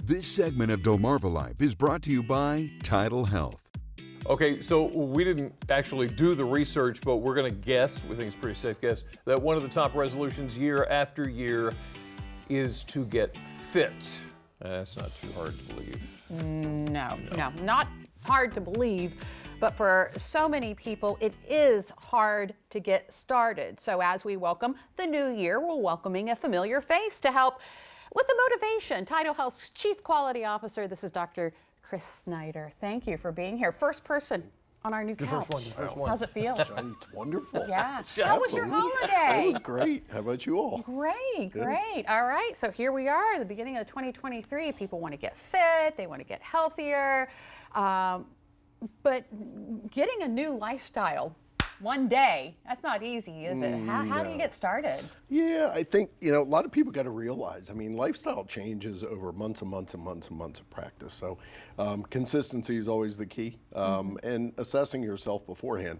This segment of DelmarvaLife is brought to you by Tidal Health. Okay, so we didn't actually do the research, but we're going to guess, we think it's a pretty safe guess, that one of the top resolutions year after year is to get fit. That's not too hard to believe. No, not hard to believe, but for so many people, it is hard to get started. So as we welcome the new year, we're welcoming a familiar face to help with the motivation. Tidal Health's Chief Quality Officer, this is Dr. Chris Snyder. Thank you for being here. First person on our new couch. The first one. How's it feel? It's wonderful. Yeah. How was your holiday? It was great. How about you all? Great, great. All right, so here we are, the beginning of 2023. People want to get fit, they want to get healthier, but getting a new lifestyle one day, that's not easy, is it? How do you get started? Yeah, I think, a lot of people got to realize, lifestyle changes over months and months and months and months of practice. So consistency is always the key, and assessing yourself beforehand.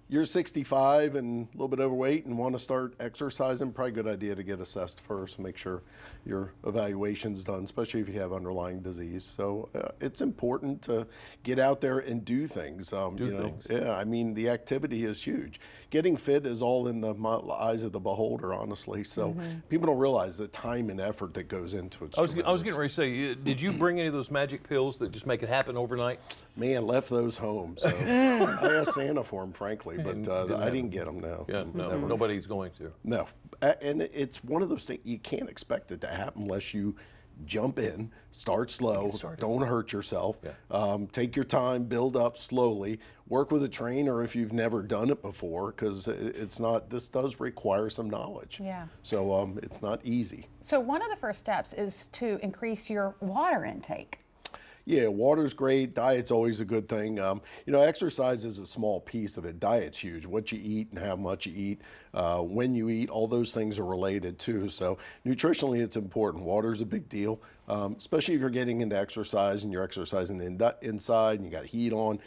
You're 65 and a little bit overweight and want to start exercising, probably a good idea to get assessed first, make sure your evaluation's done, especially if you have underlying disease. So it's important to get out there and do things. Yeah, the activity is huge. Getting fit is all in the eyes of the beholder, honestly. So people don't realize the time and effort that goes into it. I was getting ready to say, did you bring any of those magic pills that just make it happen overnight? Man, left those home. So I asked Santa for them, frankly, but I didn't get them now. Yeah, no, nobody's going to. No, and it's one of those things, you can't expect it to happen unless you jump in, start slow, don't hurt yourself, take your time, build up slowly, work with a trainer if you've never done it before, because this does require some knowledge. Yeah. So it's not easy. So one of the first steps is to increase your water intake. Yeah, water's great. Diet's always a good thing. Exercise is a small piece of it. Diet's huge. What you eat and how much you eat, when you eat, all those things are related too. So nutritionally, it's important. Water's a big deal, especially if you're getting into exercise and you're exercising inside and you got heat on.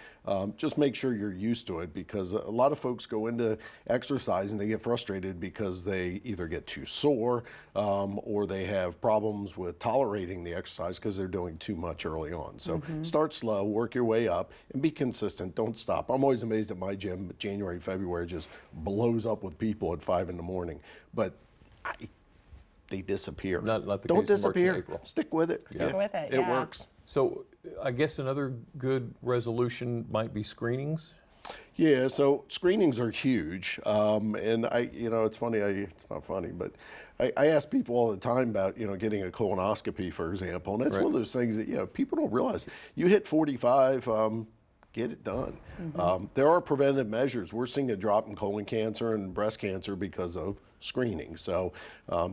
Just make sure you're used to it, because a lot of folks go into exercise and they get frustrated because they either get too sore or they have problems with tolerating the exercise because they're doing too much early on. So start slow, work your way up, and be consistent. Don't stop. I'm always amazed at my gym. January, February just blows up with people at 5 in the morning, but they disappear. Don't disappear. Stick with it. Stick with it. It works. So I guess another good resolution might be screenings. Yeah, so screenings are huge, and it's funny. It's not funny, but I ask people all the time about getting a colonoscopy, for example, and that's one of those things that people don't realize. You hit 45. Get it done. There are preventive measures. We're seeing a drop in colon cancer and breast cancer because of screening. So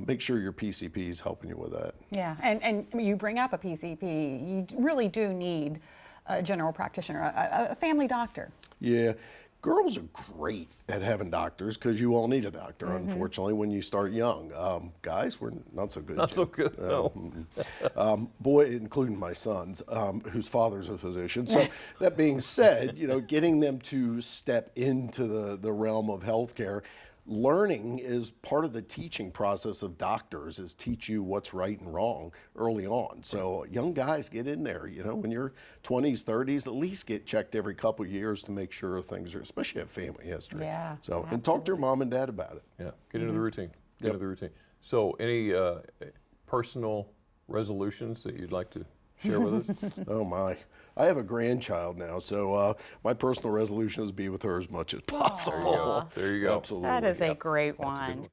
make sure your PCP is helping you with that. Yeah, and you bring up a PCP. You really do need a general practitioner, a family doctor. Yeah. Girls are great at having doctors because you all need a doctor, unfortunately, when you start young. Guys, we're not so good. Not so good, no. Boy, including my sons, whose father's a physician. So that being said, getting them to step into the realm of healthcare, learning is part of the teaching process of doctors, is teach you what's right and wrong early on. So young guys, get in there, when you're 20s, 30s, at least get checked every couple of years to make sure things are, especially have family history. Yeah. So, absolutely. and talk to your mom and dad about it. Yeah, get into the routine. Get into the routine. So any personal resolutions that you'd like to share with us? Oh my. I have a grandchild now, so my personal resolution is to be with her as much as possible. There you go. Absolutely. That is a great one.